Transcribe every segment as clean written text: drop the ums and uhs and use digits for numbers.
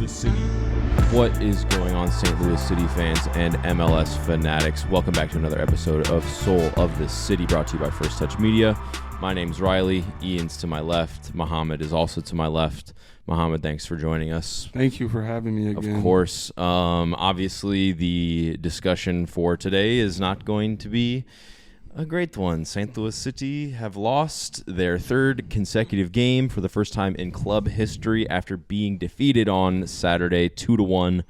the City. What is going on, St. Louis City fans and MLS fanatics? Welcome back to another episode of Soul of the City, brought to you by First Touch Media. My name's Riley. Ian's to my left. Muhammad is also to my left. Muhammad, thanks for joining us. Thank you for having me again. Of course. Obviously, the discussion for today is not going to be a great one. St. Louis City have lost their third consecutive game for the first time in club history after being defeated on Saturday 2-1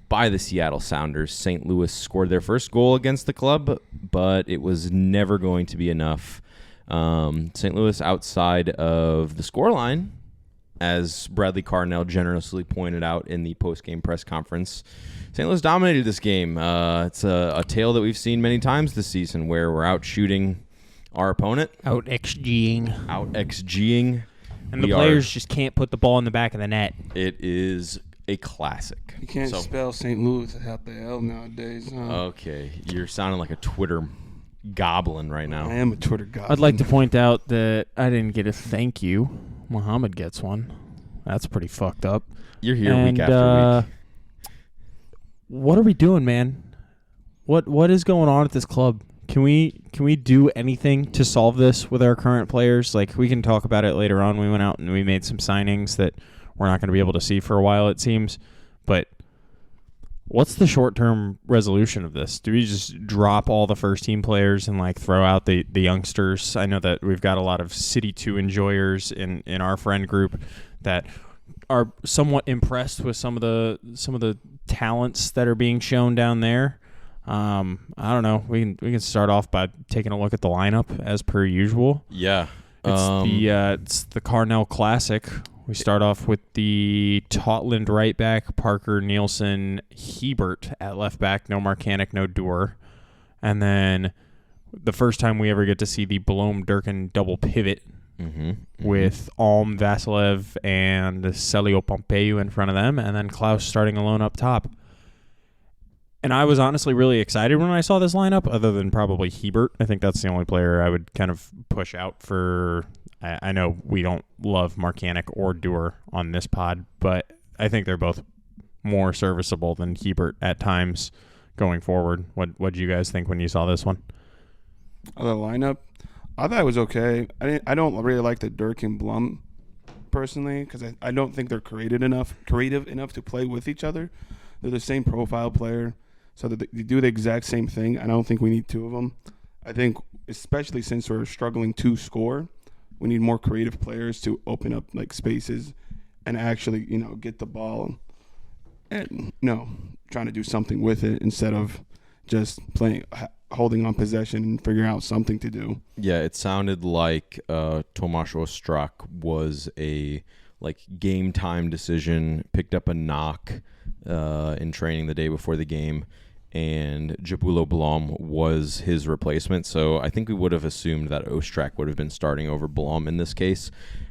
by the Seattle Sounders. St. Louis scored their first goal against the club, but it was never going to be enough. St. Louis, outside of the scoreline, as Bradley Carnell generously pointed out in the post-game press conference, St. Louis dominated this game. It's a tale that we've seen many times this season where we're out shooting our opponent. Out XGing. And the players just can't put the ball in the back of the net. It is a classic. You can't spell St. Louis without the L nowadays. Okay. You're sounding like a Twitter goblin right now. I am a Twitter goblin. I'd like to point out that I didn't get a thank you. Muhammad gets one. That's pretty fucked up. You're here week after week. What are we doing, man? What is going on at this club? Can we do anything to solve this with our current players? Like, we can talk about it later on. We went out and we made some signings that we're not going to be able to see for a while, it seems. But what's the short-term resolution of this? Do we just drop all the first-team players and like throw out the youngsters? I know that we've got a lot of City 2 enjoyers in our friend group that are somewhat impressed with some of the talents that are being shown down there. I don't know. We can start off by taking a look at the lineup as per usual. Yeah, it's the Carnell Classic. We start off with the Totland right back, Parker, Nielsen, Hebert at left back, no Marcanic, no Dewar. And then the first time we ever get to see the Blom-Durkin double pivot with Alm, Vasilev, and Celio Pompeu in front of them, and then Klaus starting alone up top. And I was honestly really excited when I saw this lineup, other than probably Hebert. I think that's the only player I would kind of push out for. I know we don't love Marcanic or Dewar on this pod, but I think they're both more serviceable than Hebert at times going forward. What did you guys think when you saw this one? The lineup, I thought it was okay. I don't really like the Durkin Blum personally because I don't think they're creative enough to play with each other. They're the same profile player, so that they do the exact same thing. I don't think we need two of them. I think, especially since we're struggling to score, we need more creative players to open up like spaces and actually, get the ball and trying to do something with it instead of just holding on possession and figuring out something to do. Yeah, it sounded like Tomáš Ostrak was a game time decision, picked up a knock in training the day before the game, and Jabulo Blom was his replacement. So I think we would have assumed that Ostrak would have been starting over Blom in this case.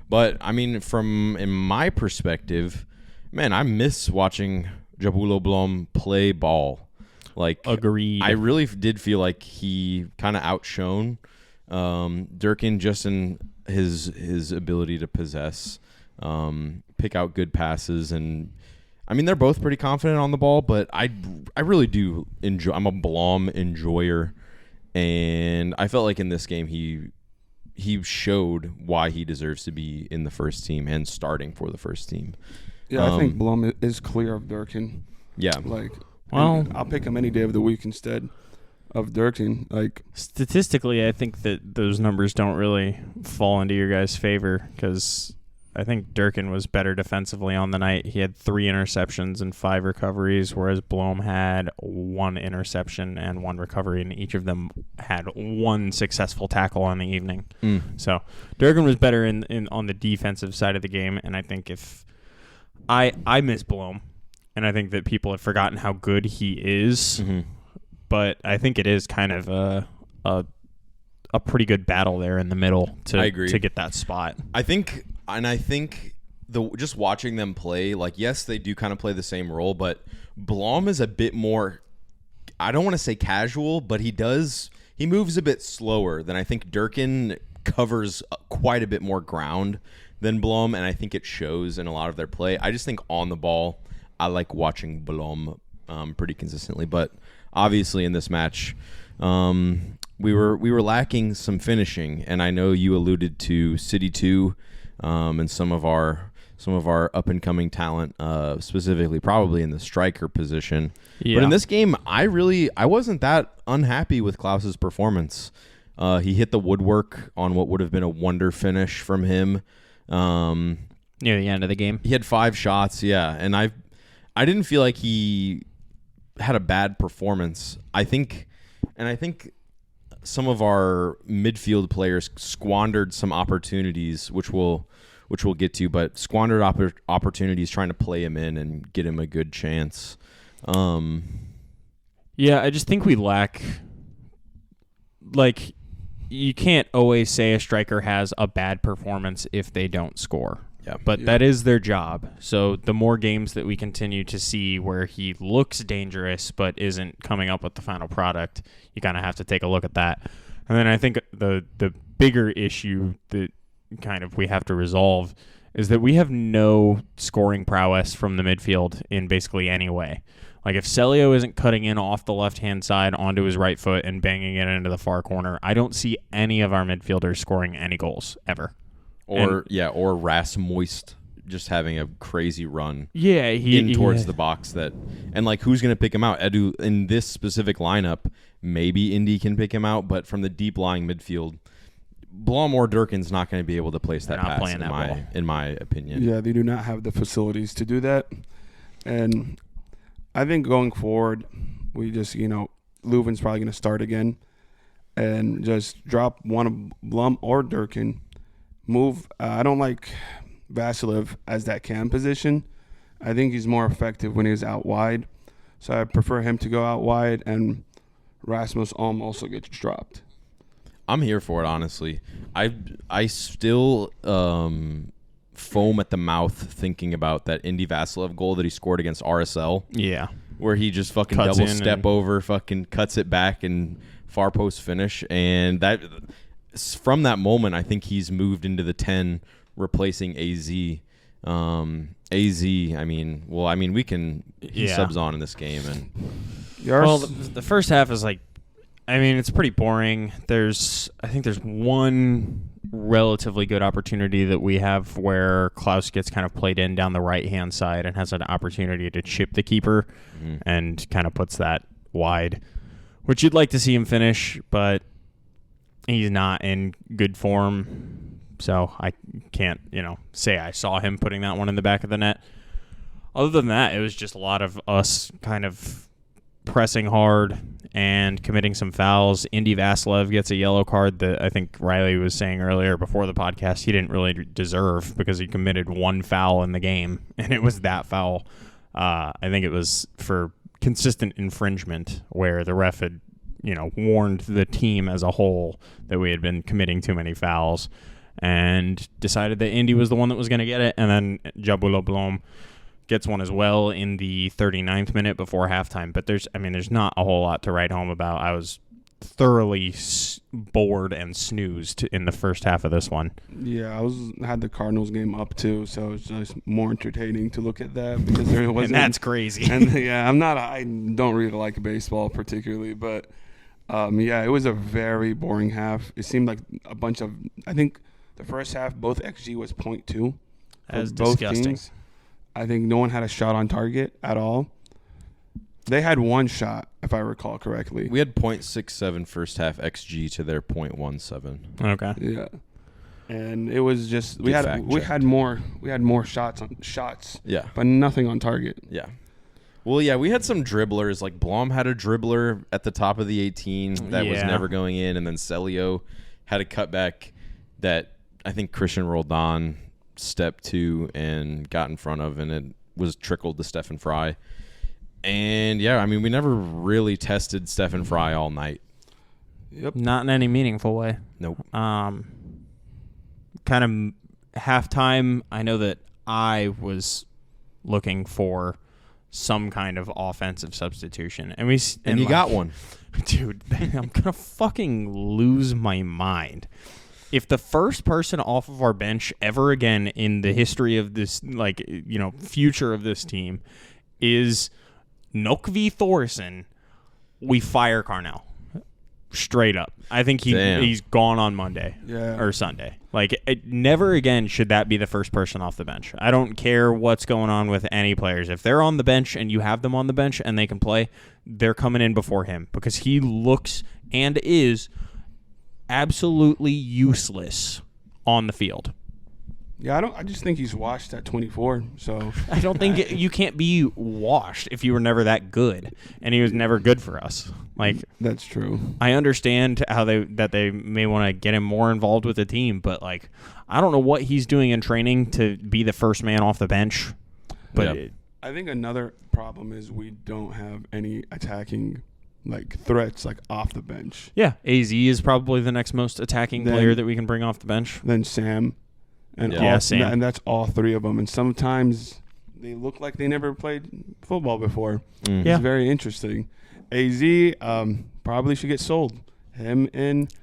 But, I mean, in my perspective, man, I miss watching Jabulo Blom play ball. Agreed. I really did feel like he kind of outshone Durkin just in his ability to possess, pick out good passes, and I mean, they're both pretty confident on the ball, but I really do enjoy. I'm a Blom enjoyer, and I felt like in this game he showed why he deserves to be in the first team and starting for the first team. Yeah, I think Blom is clear of Durkin. Yeah, well, I'll pick him any day of the week instead of Durkin. Statistically, I think that those numbers don't really fall into your guys' favor because I think Durkin was better defensively on the night. He had 3 interceptions and 5 recoveries, whereas Blom had 1 interception and 1 recovery, and each of them had 1 successful tackle on the evening. So Durkin was better in on the defensive side of the game, and I think if I miss Blom, and I think that people have forgotten how good he is, but I think it is kind of a pretty good battle there in the middle to get that spot. I think just watching them play, yes, they do kind of play the same role, but Blom is a bit more, I don't want to say casual, but he moves a bit slower than I think Durkin covers quite a bit more ground than Blom, and I think it shows in a lot of their play. I just think on the ball, I like watching Blom pretty consistently, but obviously in this match, we were lacking some finishing, and I know you alluded to City 2 and some of our up and coming talent, specifically probably in the striker position. Yeah. But in this game, I wasn't that unhappy with Klaus's performance. He hit the woodwork on what would have been a wonder finish from him. Near the end of the game. He had 5 shots, yeah, and I didn't feel like he had a bad performance. I think some of our midfield players squandered some opportunities, which we'll get to, but squandered opportunities trying to play him in and get him a good chance. Yeah, I just think we lack, like, you can't always say a striker has a bad performance if they don't score. Yeah. But that is their job. So the more games that we continue to see where he looks dangerous but isn't coming up with the final product, you kind of have to take a look at that. And then I think the bigger issue that kind of we have to resolve is that we have no scoring prowess from the midfield in basically any way. Like, if Celio isn't cutting in off the left-hand side onto his right foot and banging it into the far corner, I don't see any of our midfielders scoring any goals ever. Or Ras Moist just having a crazy run. Yeah, in towards the box and like, who's going to pick him out? Edu, in this specific lineup, maybe Indy can pick him out, but from the deep lying midfield, Blom or Durkin's not going to be able to place that pass in my opinion. Yeah, they do not have the facilities to do that. And I think going forward, we just, Leuven's probably going to start again and just drop one of Blum or Durkin. Move. I don't like Vasilev as that cam position. I think he's more effective when he's out wide. So I prefer him to go out wide, and Rasmus Alm also gets dropped. I'm here for it, honestly. I still foam at the mouth thinking about that Indy Vasilev goal that he scored against RSL. Yeah. Where he just fucking Cuts double in step over, fucking cuts it back and far post finish. And that from that moment, I think he's moved into the 10, replacing AZ. AZ, we can he subs on in this game, and the first half is like, it's pretty boring. I think there's one relatively good opportunity that we have where Klaus gets kind of played in down the right-hand side and has an opportunity to chip the keeper and kind of puts that wide, which you'd like to see him finish, but he's not in good form. So I can't, say I saw him putting that one in the back of the net. Other than that, it was just a lot of us kind of pressing hard and committing some fouls. Indy Vasilev gets a yellow card that I think Riley was saying earlier before the podcast he didn't really deserve because he committed one foul in the game, and it was that foul. I think it was for consistent infringement where the ref had, warned the team as a whole that we had been committing too many fouls and decided that Indy was the one that was going to get it, and then Jabulo Blom gets one as well in the 39th minute before halftime. But there's not a whole lot to write home about. I was thoroughly bored and snoozed in the first half of this one. Yeah, I had the Cardinals game up too, so it's just more entertaining to look at that because there wasn't. And that's crazy. And I don't really like baseball particularly, but it was a very boring half. It seemed like a bunch of. I think the first half both XG was 0.2. That's both disgusting. teams. I think no one had a shot on target at all. They had one shot, if I recall correctly. we had 0.67 first half XG to their 0.17. Okay. Yeah, and it was just we had more shots. Yeah, but nothing on target. yeah. Well, yeah, we had some dribblers. Like Blom had a dribbler at the top of the 18 that was never going in, and then Celio had a cutback that I think Christian Roldan stepped to and got in front of, and it was trickled to Stefan Fry. And we never really tested Stefan Fry all night. Yep. Not in any meaningful way. Nope. Kind of halftime, I know that I was looking for some kind of offensive substitution, and you got one. Dude, I'm gonna fucking lose my mind. If the first person off of our bench ever again in the history of this, future of this team is Nokvi Thorson, we fire Carnell. Straight up. I think he's gone on Monday or Sunday. Like, never again should that be the first person off the bench. I don't care what's going on with any players. If they're on the bench and you have them on the bench and they can play, they're coming in before him because he looks and is absolutely useless on the field. Yeah, I just think he's washed at 24. So I don't think you can't be washed if you were never that good, and he was never good for us. Like, that's true. I understand how they may want to get him more involved with the team, but like, I don't know what he's doing in training to be the first man off the bench. But I think another problem is we don't have any attacking like threats like off the bench. Yeah, AZ is probably the next most attacking player that we can bring off the bench. Then Sam. And Sam. And that's all three of them. And sometimes they look like they never played football before. It's very interesting. AZ probably should get sold. Him and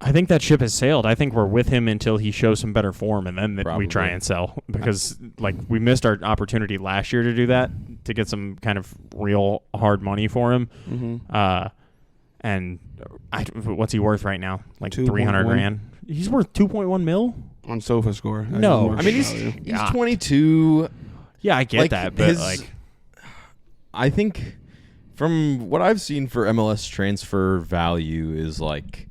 I think that ship has sailed. I think we're with him until he shows some better form, and then we try and sell. Because like we missed our opportunity last year to do that, to get some kind of real hard money for him. Mm-hmm. And what's he worth right now? Like 300 grand. He's worth 2.1 mil on SofaScore. No, I mean he's 22. Yeah, I get that, but I think from what I've seen for MLS transfer value is like,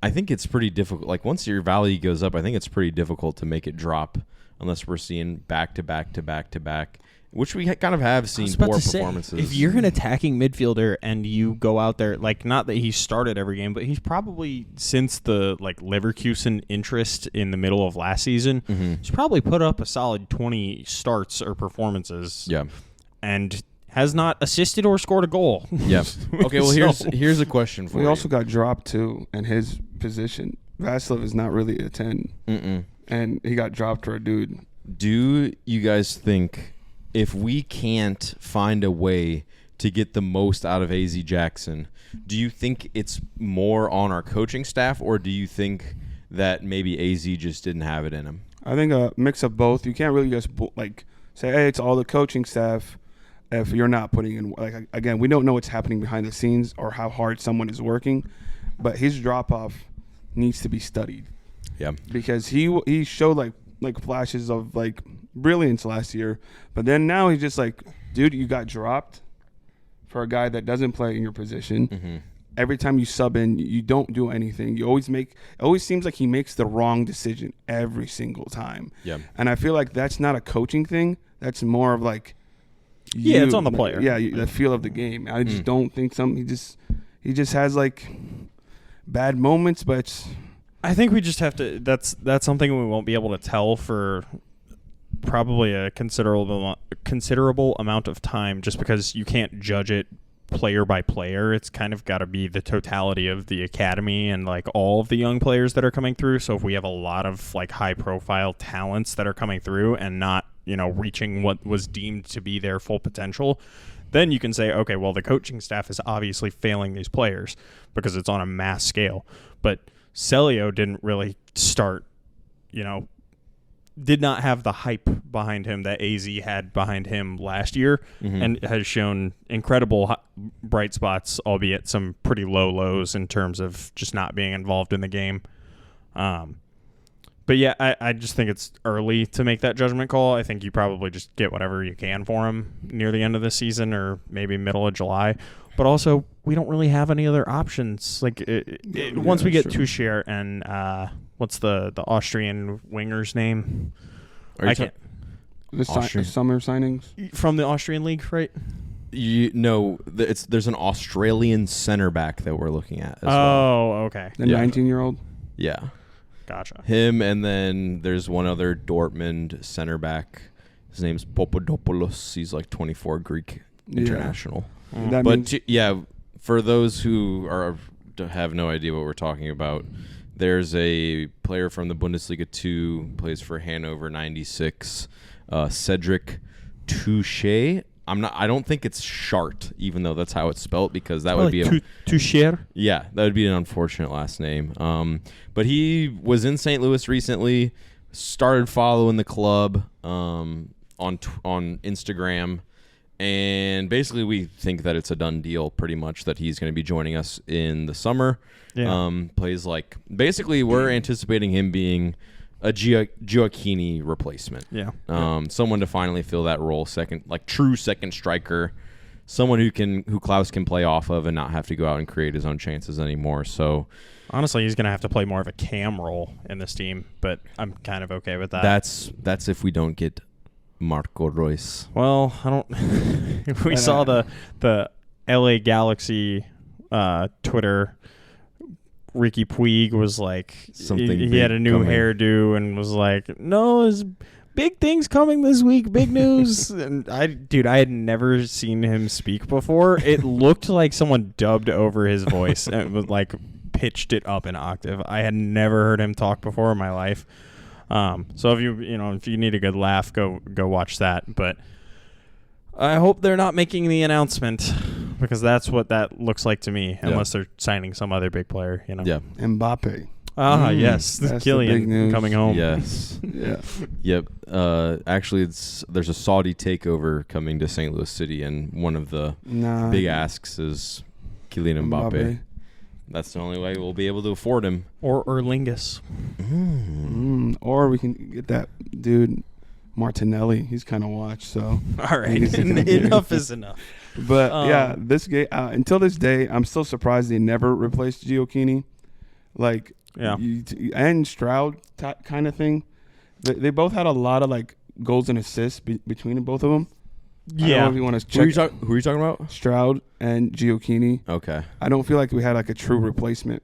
I think it's pretty difficult. Like once your value goes up, I think it's pretty difficult to make it drop unless we're seeing back to back to back to back, which we kind of have seen poor performances. If you're an attacking midfielder and you go out there, like not that he started every game, but he's probably since the like Leverkusen interest in the middle of last season, he's probably put up a solid 20 starts or performances. Yeah, and has not assisted or scored a goal. Yeah. Okay. Well, here's a question for you. We also got dropped too in his position. Vasilev is not really a 10, and he got dropped for a dude. Do you guys think, if we can't find a way to get the most out of AZ Jackson, do you think it's more on our coaching staff, or do you think that maybe AZ just didn't have it in him? I think a mix of both. You can't really just like say, hey, it's all the coaching staff if you're not putting in. Like, again, we don't know what's happening behind the scenes or how hard someone is working, but his drop-off needs to be studied. Yeah. Because he showed like flashes of like brilliance last year, but then now he's just like, dude, you got dropped for a guy that doesn't play in your position. Every time you sub in, you don't do anything. You always it always seems like he makes the wrong decision every single time. Yeah. And I feel like that's not a coaching thing. That's more of like it's on the player. Yeah, the feel of the game. I just don't think he just has like bad moments, but I think we just have to. That's something we won't be able to tell for probably a considerable amount of time, just because you can't judge it player by player. It's kind of got to be the totality of the academy and like all of the young players that are coming through. So if we have a lot of like high profile talents that are coming through and not, reaching what was deemed to be their full potential, then you can say, okay, well, the coaching staff is obviously failing these players because it's on a mass scale. But Celio didn't really start, did not have the hype behind him that AZ had behind him last year, and has shown incredible bright spots, albeit some pretty low lows in terms of just not being involved in the game. But yeah, I just think it's early to make that judgment call. I think you probably just get whatever you can for him near the end of the season or maybe middle of July. But also, we don't really have any other options. Like once we get Teuchert and what's the Austrian winger's name? I can't. The summer signings from the Austrian league, right? There's an Australian center back that we're looking at as well. Oh, okay. The 19-year-old? Yeah. Gotcha. Him, and then there's one other Dortmund center back. His name's Papadopoulos. He's like 24, Greek international. For those who have no idea what we're talking about, there's a player from the Bundesliga 2, plays for Hannover 96, Cedric Teuchert. I don't think it's Chart, even though that's how it's spelled, because that would be Teuchert. Yeah, that would be an unfortunate last name. But he was in St. Louis recently, started following the club. on Instagram, and basically we think that it's a done deal pretty much that he's going to be joining us in the summer. Yeah. Plays like basically we're anticipating him being a Gioacchini replacement. Yeah. Someone to finally fill that role, true second striker, someone who Klaus can play off of and not have to go out and create his own chances anymore. So Honestly, he's going to have to play more of a cam role in this team, but I'm kind of okay with that. that's if we don't get Marco Reus. Well, I don't. We saw the LA Galaxy Twitter. Ricky Puig was like, Something he had a new coming. hairdo and was like, no, there's big things coming this week, big news. And I had never seen him speak before. It looked like someone dubbed over his voice and was like pitched it up an octave. I had never heard him talk before in my life. So if you need a good laugh, go watch that. But I hope they're not making the announcement, because that's what that looks like to me, unless they're signing some other big player, Yeah. Mbappe. Yes, That's the big Kylian news. coming home. Yes. Yeah. Yep. Actually, there's a Saudi takeover coming to St. Louis City, and one of the big asks is Kylian Mbappe. That's the only way we'll be able to afford him. Or Erlingus. Or we can get that dude Martinelli. He's kind of watched, so. All right, enough is enough. But yeah, this game until this day, I'm still surprised they never replaced Gioacchini. Like, Yeah. And Stroud kind of thing. They both had a lot of like goals and assists between both of them. I don't know if you want to check Who are you talking about? Stroud and Gioacchini. Okay. I don't feel like we had like a true replacement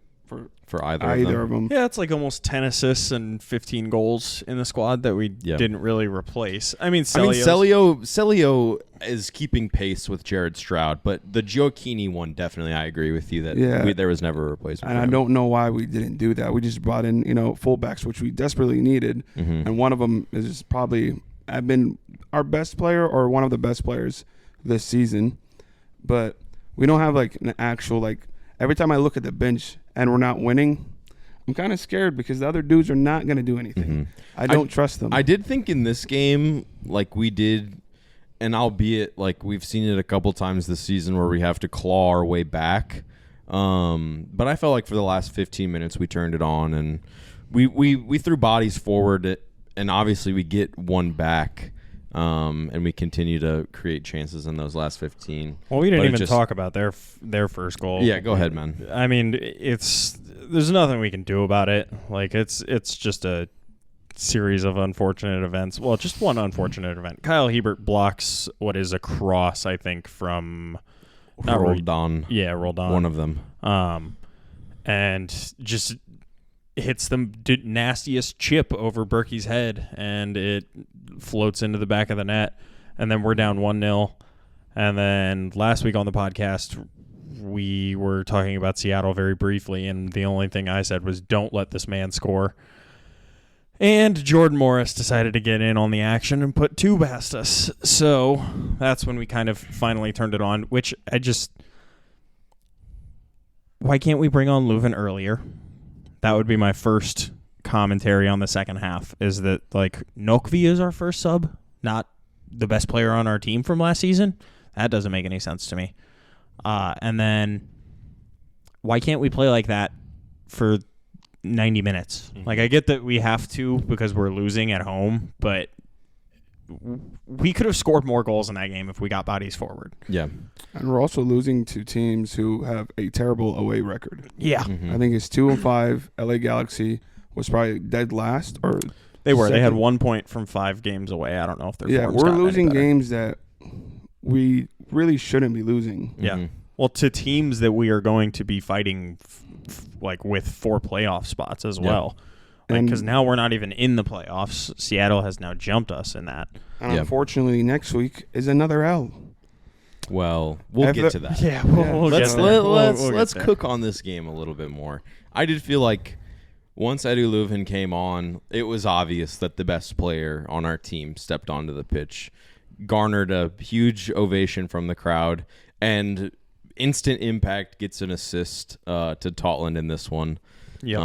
for either of them. Yeah, it's like almost 10 assists and 15 goals in the squad that we didn't really replace. I mean, Celio is keeping pace with Jared Stroud, but the Gioacchini one, definitely, I agree with you that there was never a replacement. And for I him. don't know why we didn't do that. We just brought in, fullbacks, which we desperately needed. Mm-hmm. And one of them is probably have been our best player or one of the best players this season. But we don't have like an actual, like, every time I look at the bench and we're not winning, I'm kind of scared because the other dudes are not going to do anything. Mm-hmm. I don't trust them. I did think in this game, like we did, and albeit like we've seen it a couple times this season where we have to claw our way back. But I felt like for the last 15 minutes we turned it on and we threw bodies forward, and obviously we get one back. And we continue to create chances in those last 15. Well, we didn't even talk about their first goal. Yeah, go ahead, man. I mean, there's nothing we can do about it. Like it's just a series of unfortunate events. Well, just one unfortunate event. Kyle Hebert blocks what is a cross, I think, from Roldan. Yeah, Roldan. One of them. And just hits the nastiest chip over Berkey's head, and it floats into the back of the net, and then we're down 1-0. And then last week on the podcast, we were talking about Seattle very briefly, and the only thing I said was, don't let this man score. And Jordan Morris decided to get in on the action and put two past us. So that's when we kind of finally turned it on, which why can't we bring on Leuven earlier? That would be my first commentary on the second half, is that, like, Nokvi is our first sub, not the best player on our team from last season. That doesn't make any sense to me. And then why can't we play like that for 90 minutes? Like, I get that we have to because we're losing at home, but we could have scored more goals in that game if we got bodies forward. Yeah. And we're also losing to teams who have a terrible away record. Yeah. Mm-hmm. I think it's 2-5. LA Galaxy was probably dead last, or They were. second. They had 1 point from 5 games away. I don't know if they're we're losing games that we really shouldn't be losing. Yeah. Mm-hmm. Well, to teams that we are going to be fighting like with 4 playoff spots as well. Because now we're not even in the playoffs. Seattle has now jumped us in that. And unfortunately, next week is another L. Well, we'll get to that. Yeah, we'll Let's get there. let's cook on this game a little bit more. I did feel like once Edu Leuven came on, it was obvious that the best player on our team stepped onto the pitch, garnered a huge ovation from the crowd, and instant impact gets an assist to Totland in this one. Yep.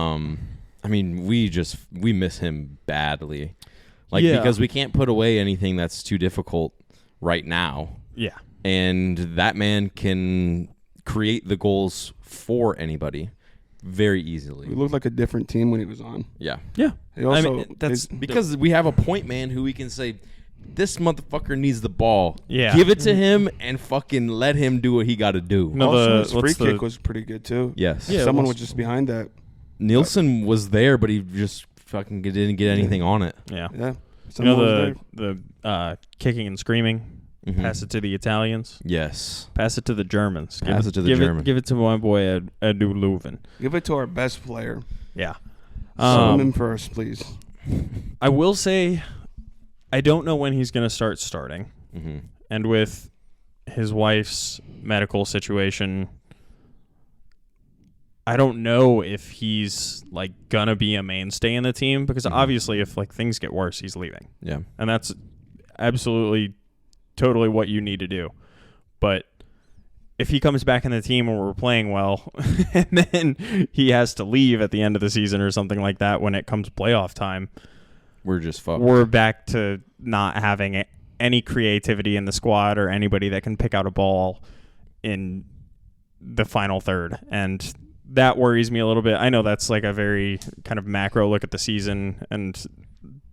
I mean, we miss him badly. because we can't put away anything that's too difficult right now. Yeah. And that man can create the goals for anybody very easily. We looked like a different team when he was on. Yeah. Yeah. He also, I mean, that's Because we have a point man who we can say, this motherfucker needs the ball. Yeah. Give it to him and fucking let him do what he got to do. No, also his free kick was pretty good too. Yes. Yeah, Someone it was just behind that. Nielsen was there, but he just fucking didn't get anything on it. Yeah. Yeah. You Someone was know there. the kicking and screaming. Mhm. Pass it to the Italians. Yes. Pass it to the Germans. Pass it to the German. Give it to my boy Edu Leuven. Give it to our best player. Yeah. Send him in first, please. I will say, I don't know when he's going to start starting. Mm-hmm. And with his wife's medical situation, I don't know if he's like gonna be a mainstay in the team because obviously if like things get worse, he's leaving. Yeah. And that's absolutely totally what you need to do. But if he comes back in the team and we're playing well and then he has to leave at the end of the season or something like that when it comes playoff time, We're just fucked. we're back to not having any creativity in the squad or anybody that can pick out a ball in the final third. And that worries me a little bit. I know that's like a very kind of macro look at the season and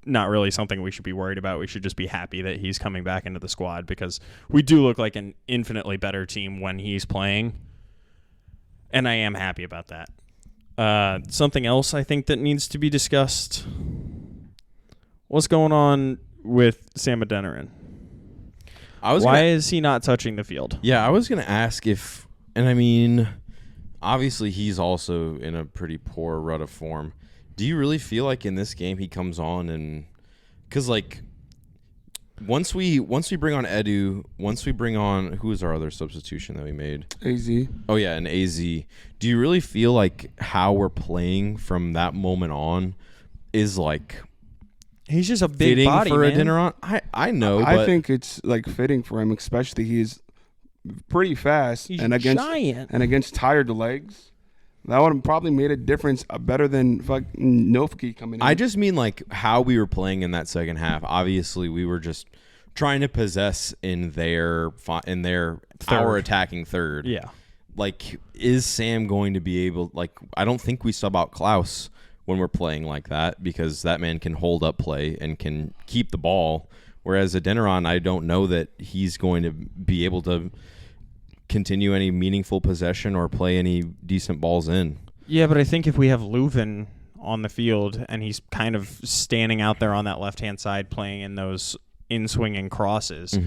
not really something we should be worried about. We should just be happy that he's coming back into the squad because we do look like an infinitely better team when he's playing. And I am happy about that. Something else I think that needs to be discussed. What's going on with Sam Adeniran? Why is he not touching the field? Yeah, I was going to ask if, and I mean, obviously he's also in a pretty poor rut of form. Do you really feel like in this game he comes on and, because like, once we bring on Edu, once we bring on, who was our other substitution that we made? AZ. Oh yeah, and AZ. Do you really feel like how we're playing from that moment on is like He's just a big fitting body, for man. Adeniran? I know, I but think it's like fitting for him, especially he's pretty fast He's and giant. against tired legs. That would have probably made a difference better than fucking Nofke coming in. I just mean like how we were playing in that second half. Obviously, we were just trying to possess in their our attacking third. Yeah. Like, is Sam going to be able? Like, I don't think we sub out Klaus when we're playing like that because that man can hold up play and can keep the ball. Whereas Adeniran, I don't know that he's going to be able to continue any meaningful possession or play any decent balls in. Yeah, but I think if we have Leuven on the field and he's kind of standing out there on that left-hand side playing in those in-swinging crosses,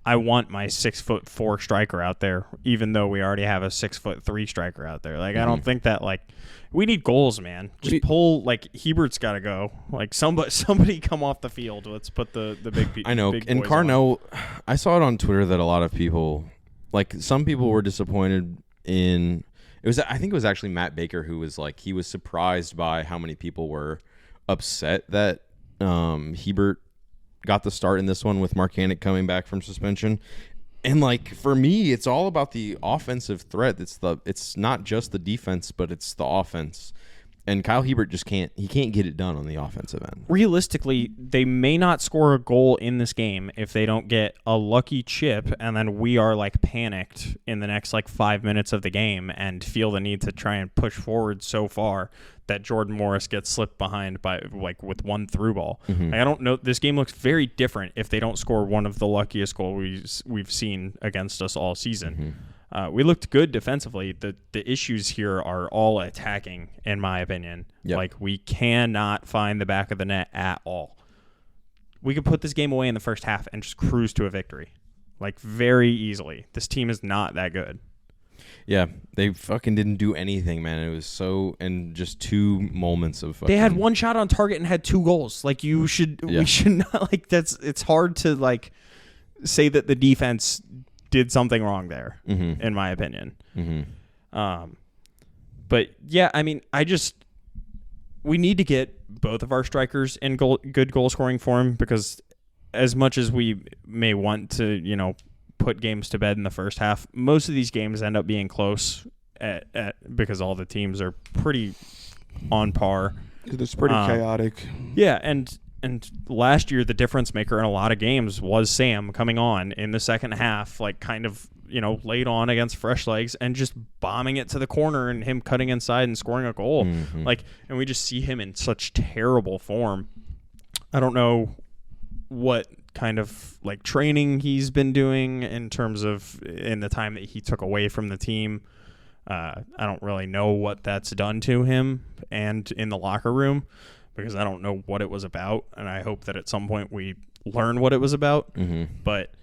I want my 6'4" striker out there, even though we already have a 6'3" striker out there. Like, I don't think that, like, we need goals, man. Just pull, like, Hebert's got to go. Like, somebody come off the field. Let's put the big I know. big And boys Carnell, I saw it on Twitter that a lot of people, like, some people were disappointed in. I think it was actually Matt Baker who was like, he was surprised by how many people were upset that Hebert got the start in this one with Marcanic coming back from suspension. And like, for me, it's all about the offensive threat. It's not just the defense, but it's the offense. And Kyle Hebert just can't get it done on the offensive end. Realistically, they may not score a goal in this game if they don't get a lucky chip, and then we are like panicked in the next like 5 minutes of the game and feel the need to try and push forward so far that Jordan Morris gets slipped behind by like with one through ball. Like, I don't know. This game looks very different if they don't score one of the luckiest goals we've seen against us all season. We looked good defensively. The issues here are all attacking, in my opinion. Yep. Like, we cannot find the back of the net at all. We could put this game away in the first half and just cruise to a victory, like, very easily. This team is not that good. Yeah, they fucking didn't do anything, man. It was and just 2 moments of fucking. They had one shot on target and had 2 goals. Like, we should not, like, it's hard to, like, say that the defense did something wrong there, in my opinion. But yeah, I mean, we need to get both of our strikers in good goal scoring form, because as much as we may want to, put games to bed in the first half, most of these games end up being close because all the teams are pretty on par. It's pretty chaotic. Yeah, and And last year, the difference maker in a lot of games was Sam coming on in the second half, like kind of, laid on against fresh legs and just bombing it to the corner and him cutting inside and scoring a goal. Mm-hmm. And we just see him in such terrible form. I don't know what kind of training he's been doing in terms of in the time that he took away from the team. I don't really know what that's done to him and in the locker room, because I don't know what it was about, and I hope that at some point we learn what it was about. Mm-hmm. But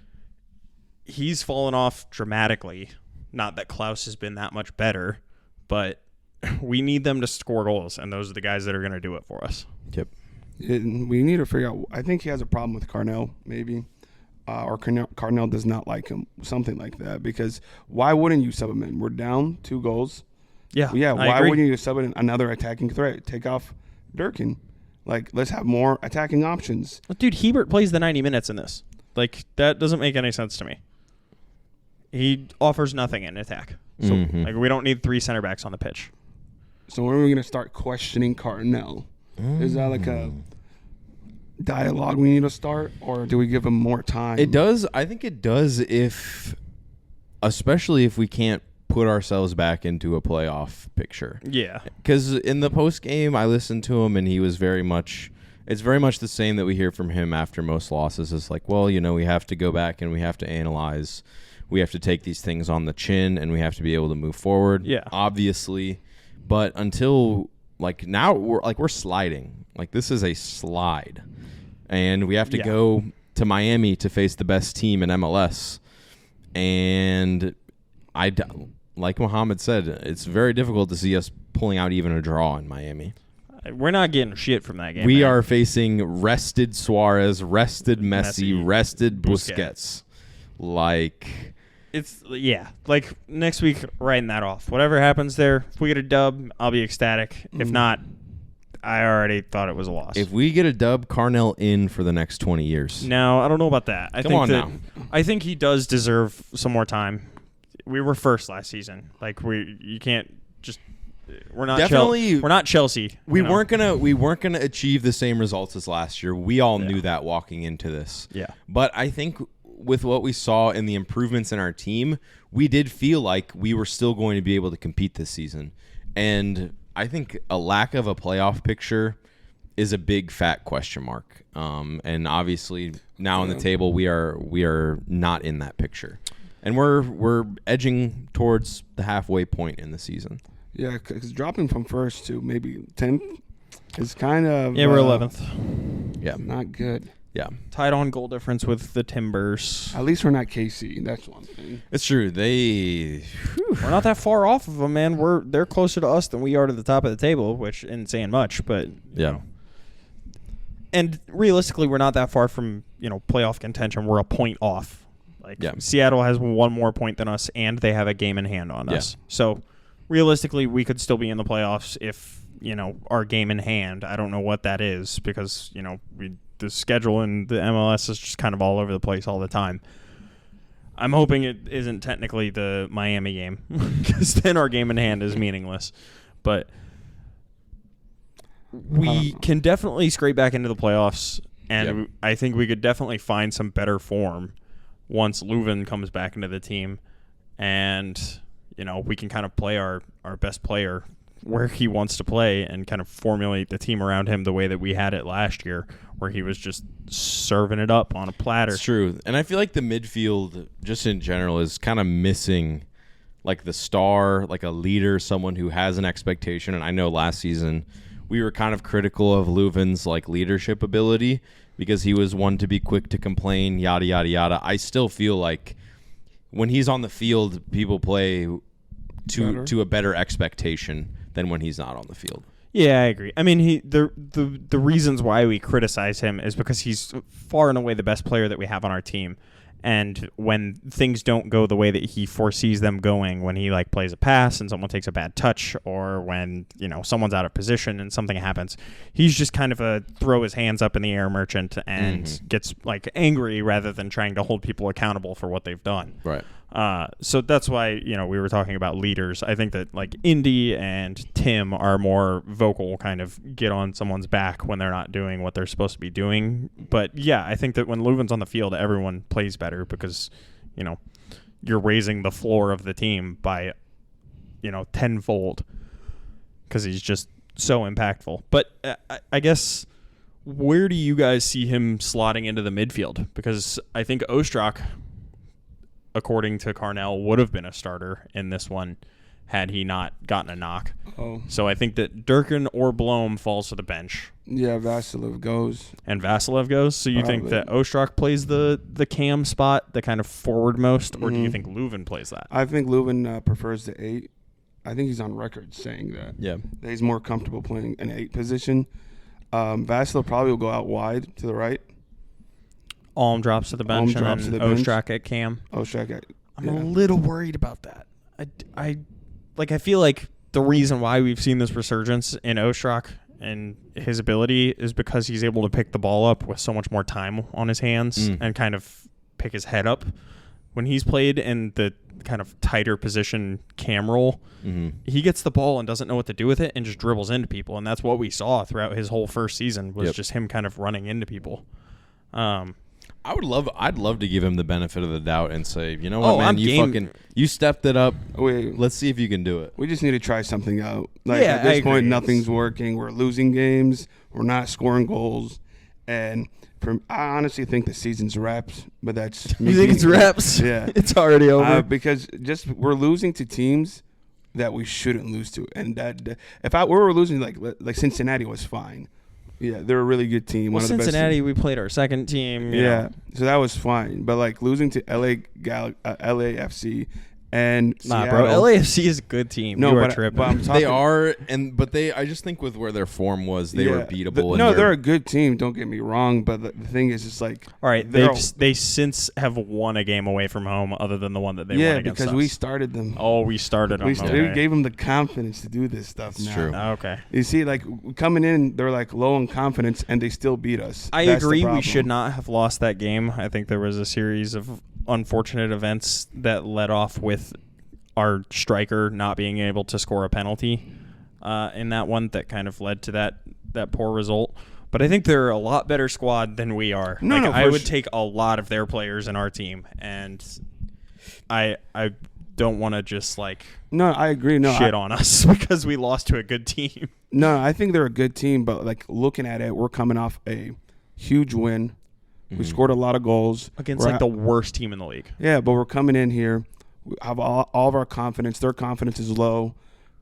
he's fallen off dramatically. Not that Klaus has been that much better, but we need them to score goals, and those are the guys that are going to do it for us. Yep. We need to figure out. I think he has a problem with Carnell, maybe, or Carnell does not like him, something like that. Because why wouldn't you sub him in? We're down 2 goals. Yeah, Why wouldn't you sub in another attacking threat? Take off Durkin. Let's have more attacking options. Dude, Hebert plays the 90 minutes in this. That doesn't make any sense to me. He offers nothing in attack. So, we don't need 3 center backs on the pitch. So when are we going to start questioning Carnell? Is that a dialogue we need to start, or do we give him more time? It does. I think it does, especially if we can't put ourselves back into a playoff picture. Yeah. Because in the post game, I listened to him, and he was it's very much the same that we hear from him after most losses. It's like, well, we have to go back and we have to analyze. We have to take these things on the chin, and we have to be able to move forward. Yeah. Obviously. But until now we're sliding. This is a slide. And we have to go to Miami to face the best team in MLS. And like Mohammed said, it's very difficult to see us pulling out even a draw in Miami. We're not getting shit from that game. We are facing rested Suarez, rested Messi, rested Busquets. Next week, writing that off. Whatever happens there, if we get a dub, I'll be ecstatic. If not, I already thought it was a loss. If we get a dub, Carnell in for the next 20 years. No, I don't know about that. Now. I think he does deserve some more time. We were first last season. You can't just. We're not Definitely. We're not Chelsea. We weren't gonna achieve the same results as last year. We all knew that walking into this. Yeah. But I think with what we saw in the improvements in our team, we did feel like we were still going to be able to compete this season. And I think a lack of a playoff picture is a big fat question mark. And obviously now on the table we are not in that picture. And we're edging towards the halfway point in the season. Yeah, because dropping from first to maybe 10th is kind of... Yeah, we're 11th. Yeah. Not good. Yeah. Tied on goal difference with the Timbers. At least we're not KC. That's one thing. It's true. We're We're not that far off of them, man. They're closer to us than we are to the top of the table, which isn't saying much, but... Yeah. And realistically, we're not that far from, playoff contention. We're a point off. Seattle has 1 more point than us, and they have a game in hand on us. So... realistically, we could still be in the playoffs if, our game in hand. I don't know what that is because, the schedule in the MLS is just kind of all over the place all the time. I'm hoping it isn't technically the Miami game because then our game in hand is meaningless. But we can definitely scrape back into the playoffs, and I think we could definitely find some better form once Leuven comes back into the team and... we can kind of play our best player where he wants to play and kind of formulate the team around him the way that we had it last year, where he was just serving it up on a platter. It's true. And I feel like the midfield, just in general, is kind of missing the star, a leader, someone who has an expectation. And I know last season we were kind of critical of Leuven's leadership ability because he was one to be quick to complain, yada, yada, yada. I still feel like when he's on the field, people play to a better expectation than when he's not on the field. Yeah, I agree. I mean, the reasons why we criticize him is because he's far and away the best player that we have on our team. And when things don't go the way that he foresees them going, when he plays a pass and someone takes a bad touch, or when someone's out of position and something happens, he's just kind of a throw his hands up in the air merchant and gets angry rather than trying to hold people accountable for what they've done. Right. So that's why, we were talking about leaders. I think that like Indy and Tim are more vocal, kind of get on someone's back when they're not doing what they're supposed to be doing. But yeah, I think that when Leuven's on the field, everyone plays better because, you're raising the floor of the team by, tenfold because he's just so impactful. But I guess, where do you guys see him slotting into the midfield? Because I think Ostrak, according to Carnell, would have been a starter in this one had he not gotten a knock. Oh. So I think that Durkin or Blom falls to the bench. Yeah, Vasilev goes. And Vasilev goes? So you think Probably. that Ostrak plays the cam spot, the kind of forward-most, or do you think Leuven plays that? I think Leuven prefers the 8. I think he's on record saying that. Yeah. That he's more comfortable playing an 8 position. Vasilev probably will go out wide to the right. Alm drops to the bench and then Ostrak at cam. Ostrak I'm a little worried about that. I feel like the reason why we've seen this resurgence in Ostrak and his ability is because he's able to pick the ball up with so much more time on his hands and kind of pick his head up. When he's played in the kind of tighter position cam role, he gets the ball and doesn't know what to do with it and just dribbles into people. And that's what we saw throughout his whole first season was just him kind of running into people. I'd love to give him the benefit of the doubt and say, you know what, man, you stepped it up. Let's see if you can do it. We just need to try something out. At this point, nothing's working. We're losing games. We're not scoring goals. And I honestly think the season's wraps, but that's me. You think it's wraps? Yeah. It's already over. Because we're losing to teams that we shouldn't lose to. And if we were losing like Cincinnati was fine. Yeah, they're a really good team. Well, one of the best Cincinnati, teams. we played our second team. Yeah, so that was fine. But like losing to LAFC and Nah, Seattle, bro, LAFC is a good team. No, you are but tripping. I'm talking, They are, but I just think with where their form was, they were beatable. They're a good team. Don't get me wrong, but the thing is, it's like all right, they since have won a game away from home, other than the one that they won against because us. we started them. Oh, we started them. We gave them the confidence to do this stuff. It's now. true. Okay. You see, like coming in, they're like low on confidence, and they still beat us. I That's the agree. We problem. should not have lost that game. I think there was a series of unfortunate events that led off with our striker not being able to score a penalty in that one that kind of led to that poor result. But I think they're a lot better squad than we are. I would take a lot of their players in our team, and I don't want to just I agree. Shit on us because we lost to a good team. No, I think they're a good team, but like looking at it, we're coming off a huge win. We scored a lot of goals against the worst team in the league. Yeah, but we're coming in here. We have all of our confidence. Their confidence is low.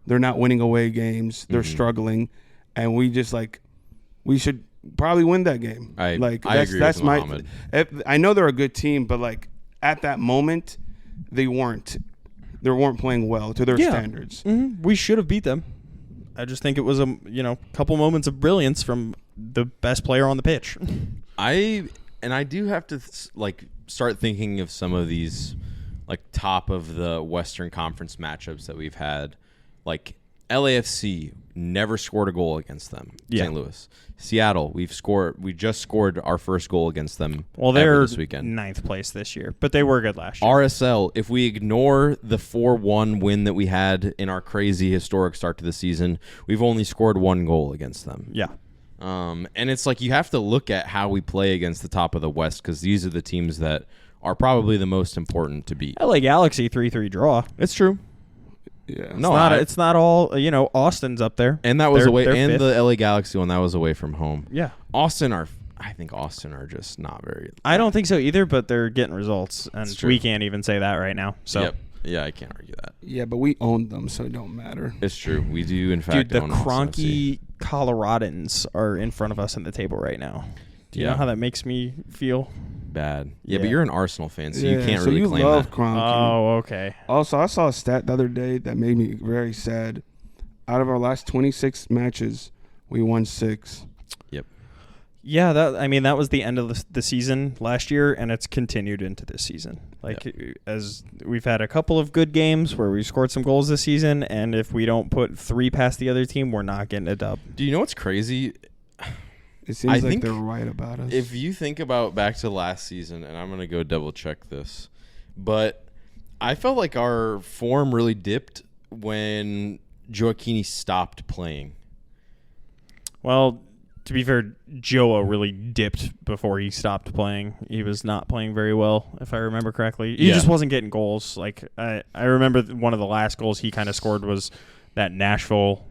They're not winning away games. They're struggling, and we just we should probably win that game. I agree with Muhammad. I know they're a good team, but at that moment, they weren't playing well to their standards. Mm-hmm. We should have beat them. I just think it was a couple moments of brilliance from the best player on the pitch. I do have to start thinking of some of these top of the Western Conference matchups that we've had. Like LAFC never scored a goal against them. Yeah. St. Louis. Seattle, we just scored our first goal against them. Well, they're this weekend. 9th place this year, but they were good last year. RSL, if we ignore the 4-1 win that we had in our crazy historic start to the season, we've only scored 1 goal against them. Yeah. And it's you have to look at how we play against the top of the West because these are the teams that are probably the most important to beat. LA Galaxy 3-3 draw. It's true. Yeah. It's not all, Austin's up there. And that was away, and fifth. the LA Galaxy one, that was away from home. Yeah. I think Austin are just not very. I don't think so either, but they're getting results, and true. we can't even say that right now. So. Yep. Yeah, I can't argue that. Yeah, but we owned them, so it don't matter. It's true. We do, in fact, Dude, the own Austin Kroenke Coloradans are in front of us in the table right now. Do you know how that makes me feel? Bad. Yeah, but you're an Arsenal fan, so you can't so really you claim love that. Kroenke. Oh, okay. Also, I saw a stat the other day that made me very sad. Out of our last 26 matches, we won 6. Yep. Yeah, that was the end of the season last year, and it's continued into this season. As we've had a couple of good games where we scored some goals this season, and if we don't put 3 past the other team, we're not getting a dub. Do you know what's crazy? It seems like they're right about us. If you think about back to last season, and I'm going to go double check this, but I felt like our form really dipped when Gioacchini stopped playing. Well, to be fair, Joa really dipped before he stopped playing. He was not playing very well, if I remember correctly. He just wasn't getting goals. Like I remember one of the last goals he kind of scored was that Nashville,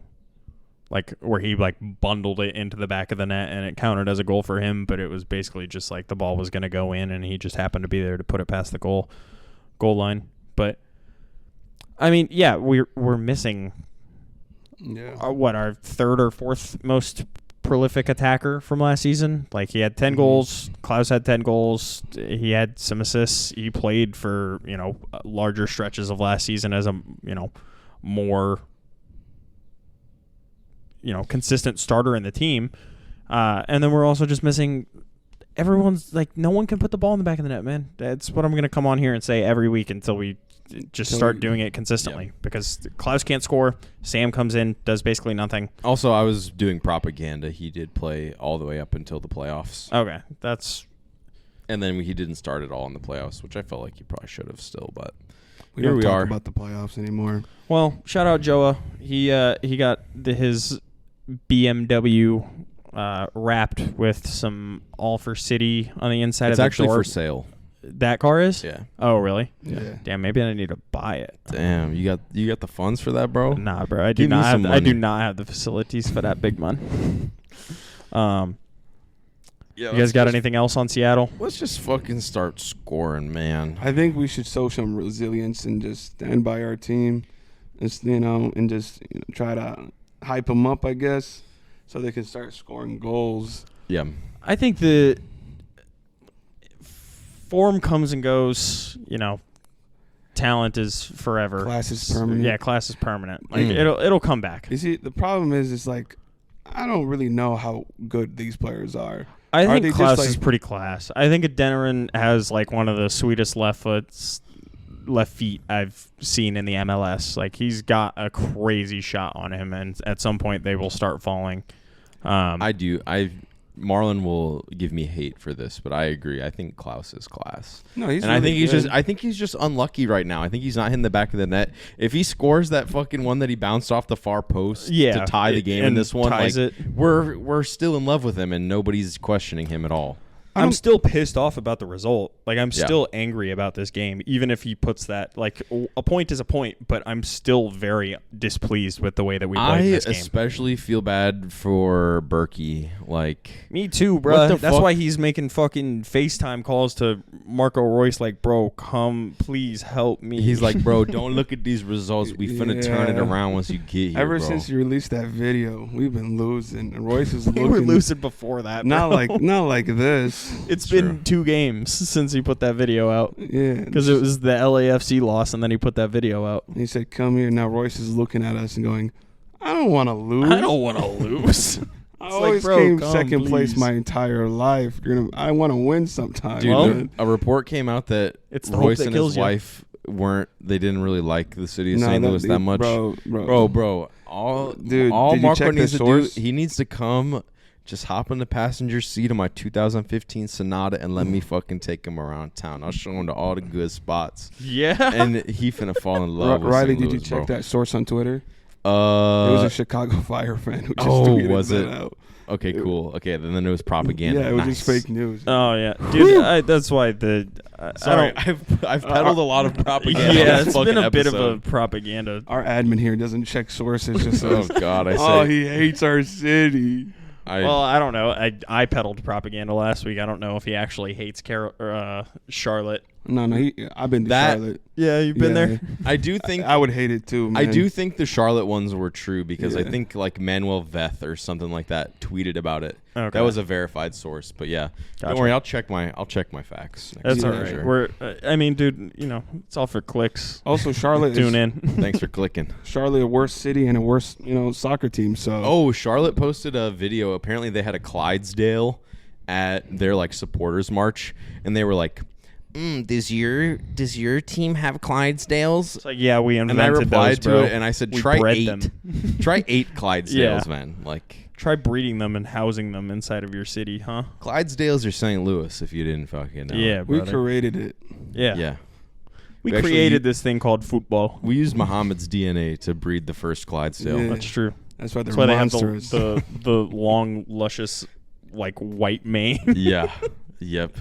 like where he like bundled it into the back of the net and it counted as a goal for him. But it was basically just like the ball was going to go in and he just happened to be there to put it past the goal line. But I mean, yeah, we're missing. Yeah. Our third or fourth most prolific attacker from last season. Like he had 10 goals. Klaus had 10 goals. He had some assists. He played for, larger stretches of last season as a, more, consistent starter in the team. And then we're also just missing. Everyone's like, no one can put the ball in the back of the net, man. That's what I'm going to come on here and say every week until we just start doing it consistently, because Klaus can't score. Sam comes in, does basically nothing. Also, I was doing propaganda. He did play all the way up until the playoffs. Okay, and then he didn't start at all in the playoffs, which I felt like he probably should have still. But we here don't we talk are about the playoffs anymore. Well, shout out Joa. He got his BMW wrapped with some All for City on the inside of the door. It's actually for sale. That car is? Yeah. Oh, really? Yeah. Damn, maybe I need to buy it. Damn, you got the funds for that, bro? Nah, bro. I Give do me some not money. have the facilities for that big money. Yeah, you guys got anything else on Seattle? Let's just fucking start scoring, man. I think we should show some resilience and just stand by our team, and just try to hype them up, I guess, so they can start scoring goals. Yeah. I think the form comes and goes. Talent is forever. Class is permanent. Yeah, class is permanent. Like it'll come back. You see, the problem is like I don't really know how good these players are. I Are think they Klaus just, is pretty class. I think Adeniran has like one of the sweetest left feet I've seen in the MLS. Like he's got a crazy shot on him, and at some point they will start falling. I do. Marlon will give me hate for this, but I agree. I think Klaus is class. No, he's. And really I think he's just unlucky right now. I think he's not hitting the back of the net. If he scores that fucking one that he bounced off the far post to tie the game in this one, we're still in love with him and nobody's questioning him at all. I'm still pissed off about the result. Like, I'm still angry about this game, even if he puts that. Like, a point is a point, but I'm still very displeased with the way that we played this game. I especially feel bad for Berkey. Like, me too, bro. That's why he's making fucking FaceTime calls to Marco Royce. Like, bro, come, please help me. He's like, bro, don't look at these results. We finna turn it around once you get here. Ever since you released that video, we've been losing. And Royce is looking. We were losing before that, bro. Not like this. It's been 2 games since he put that video out. Yeah. Because it was the LAFC loss, and then he put that video out. He said, come here. Now Royce is looking at us and going, I don't want to lose. I don't want to lose. I always came second place my entire life. I want to win sometime. Dude, a report came out that it's the Royce hope that and kills his you. wife didn't really like the city of St. Louis that much. Bro. All Marco needs to do, he needs to come, just hop in the passenger seat of my 2015 Sonata and let me fucking take him around town. I'll show him to all the good spots. Yeah. And he finna fall in love with Riley, St. did you Louis, check bro. that source on Twitter? It It was a Chicago Fire fan who just tweeted that out. Okay, cool. Okay, then it was propaganda. Yeah, it was just fake news. Oh yeah, dude. That's why Sorry, I've peddled a lot of propaganda. Yeah, on this it's been a fucking bit of a episode. propaganda. Our admin here doesn't check sources. Just Oh says, God, he hates our city. Well, I don't know. I peddled propaganda last week. I don't know if he actually hates Charlotte. No, I've been to Charlotte. Yeah, you've been there. I do think I would hate it too, man. I do think the Charlotte ones were true because I think like Manuel Veth or something like that tweeted about it. Okay. That was a verified source, but yeah, Gotcha. don't worry. I'll check my facts. That's all week, right. sure. I mean, dude, it's all for clicks. Also, Charlotte Tune in. Thanks for clicking. Charlotte, a worse city and a worse, soccer team. So. Oh, Charlotte posted a video. Apparently, they had a Clydesdale at their like supporters march, and they were like, does your team have Clydesdales? It's like, yeah, we invented And I replied those, to bro. it, and I said, We try bred 8. them. Try 8 Clydesdales, Yeah. man. Like, try breeding them and housing them inside of your city, huh? Clydesdales are St. Louis, if you didn't fucking know. Yeah, we brother. created it. Yeah. Yeah. We actually created this thing called football. We used Muhammad's DNA to breed the first Clydesdale. Yeah. That's true. That's why they're That's why they have monsters. the long, luscious, like white mane. Yeah. Yep.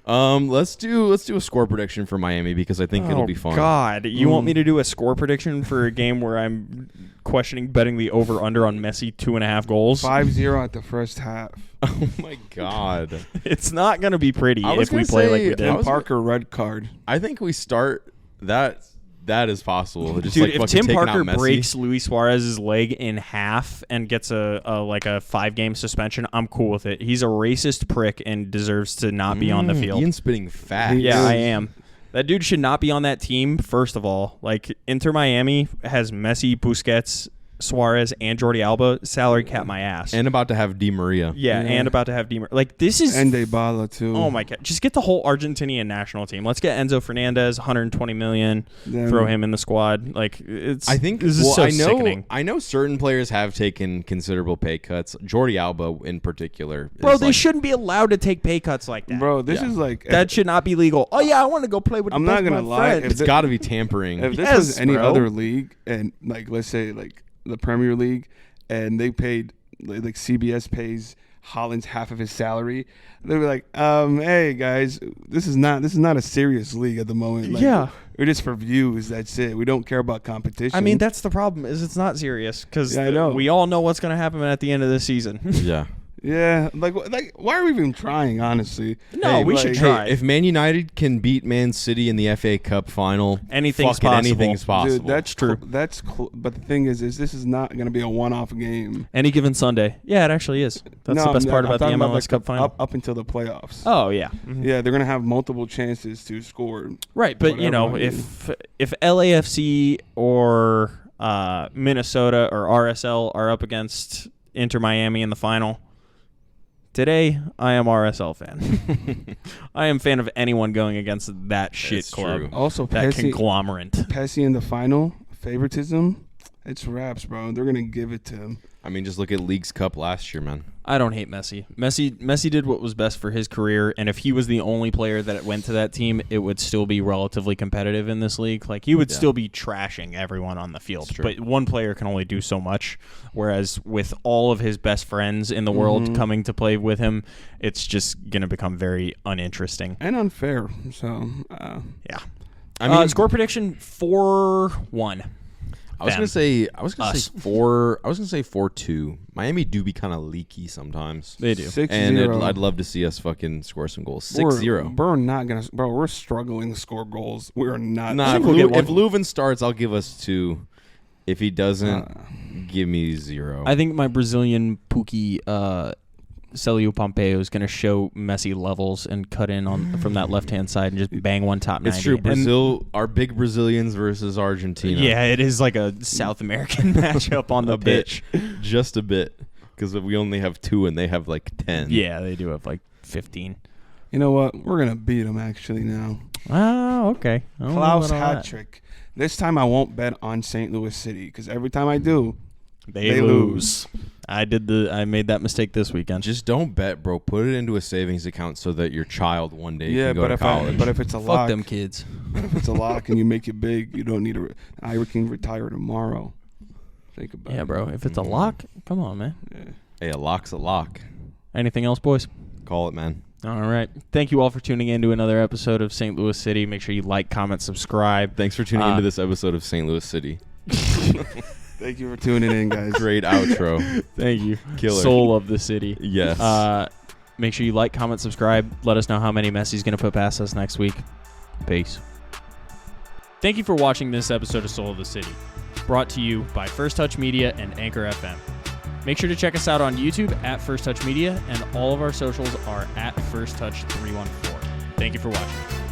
Let's do a score prediction for Miami because I think it'll be fun. God, you want me to do a score prediction for a game where I'm questioning betting the over/under on Messi 2.5 goals? 5-0 at the first half. Oh my God. It's not going to be pretty I was if we gonna play say- like we I did. was- Parker red card. I think we start that. That is possible. Just Dude, like if fucking Tim taking Parker out Messi. breaks Luis Suarez's leg in half and gets a 5-game suspension, I'm cool with it. He's a racist prick and deserves to not be on the field. Ian's spitting fat. Yeah, is. I am. That dude should not be on that team, first of all. Like, Inter Miami has Messi, Busquets, Suarez, and Jordi Alba. Salary cap my ass. And about to have Di Maria. yeah, and about to have Di Maria. Like, this is... And Dybala too. Oh, my God. Just get the whole Argentinian national team. Let's get Enzo Fernandez, $120 million. Then- Throw him in the squad. Like, it's... I think this is so sickening. I know certain players have taken considerable pay cuts. Jordi Alba in particular. Bro, is they like- shouldn't be allowed to take pay cuts like that. Bro, this Yeah. is like That should not be legal. Oh, yeah, I want to go play with I'm both not gonna my lie, friends. if It's got to be tampering. if this Yes, was any bro. other league and like let's say like the Premier League and they paid like CBS pays Holland's half of his salary, they'd be like, hey guys, this is not a serious league at the moment. Like, Yeah. we're just for views. That's it. We don't care about competition. I mean, that's the problem, is it's not serious, because Yeah, I know. we all know what's going to happen at the end of the season. yeah. yeah, like why are we even trying? Honestly, No, Hey, we like- should Hey, try. if Man United can beat Man City in the FA Cup final, Anything's fucking possible. anything's possible. dude, that's True. But the thing is this is not going to be a one-off game. Any given Sunday. Yeah, it actually is. That's the best part I'm about the talking MLS like Cup final. up until the playoffs. Oh, yeah. Mhm. Yeah, they're gonna have multiple chances to score. Right, but, you know, Whatever. if LAFC or Minnesota or RSL are up against Inter Miami in the final, today I am RSL fan. I am fan of anyone going against that shit That's club. true. Also, That Pessi conglomerate. in the final favoritism. It's wraps, bro. They're gonna give it to him. I mean, just look at League's Cup last year, man. I don't hate Messi. Messi did what was best for his career, and if he was the only player that went to that team, it would still be relatively competitive in this league. Like, he would still be trashing everyone on the field. That's true. But one player can only do so much, whereas with all of his best friends in the world coming to play with him, it's just going to become very uninteresting. And unfair. So Yeah. I mean, Score prediction 4-1. I was them. gonna say 4-2. Miami do be kind of leaky sometimes. They do. 6-0. And I'd love to see us fucking score some goals. 6-0. We're not gonna. Bro, we're struggling to score goals. We are not. Nah, if, we'll get one. if Leuven starts, I'll give us 2. If he doesn't, give me 0. I think my Brazilian Pookie Celio Pompeo is going to show Messi levels and cut in on from that left-hand side and just bang one top 90. it's true. And- Brazil, our big Brazilians versus Argentina. yeah, it is like a South American matchup on the a bit, pitch. just a bit, because we only have 2 and they have like 10. Yeah, they do have like 15. You know what? We're gonna beat them actually now. Oh, okay. I don't know Klaus about all hat that. trick. This time I won't bet on St. Louis City because every time I do, They lose. I made that mistake this weekend. Just don't bet, bro. Put it into a savings account so that your child one day yeah. can go But to if college. but if it's a Fuck lock, them kids. if it's a lock and you make it big, you don't need to. I can retire tomorrow. Think about Yeah, it. bro. If it's a lock, come on, man. Yeah. Hey, a lock's a lock. Anything else, boys? Call it, man. All right. Thank you all for tuning in to another episode of St. Louis City. Make sure you like, comment, subscribe. Thanks for tuning into this episode of St. Louis City. Thank you for tuning in, guys. Great outro. Thank you. Killer. Soul of the city. Yes. Make sure you like, comment, subscribe. Let us know how many Messi's going to put past us next week. Peace. Thank you for watching this episode of Soul of the City, brought to you by First Touch Media and Anchor FM. Make sure to check us out on YouTube at First Touch Media, and all of our socials are at First Touch 314. Thank you for watching.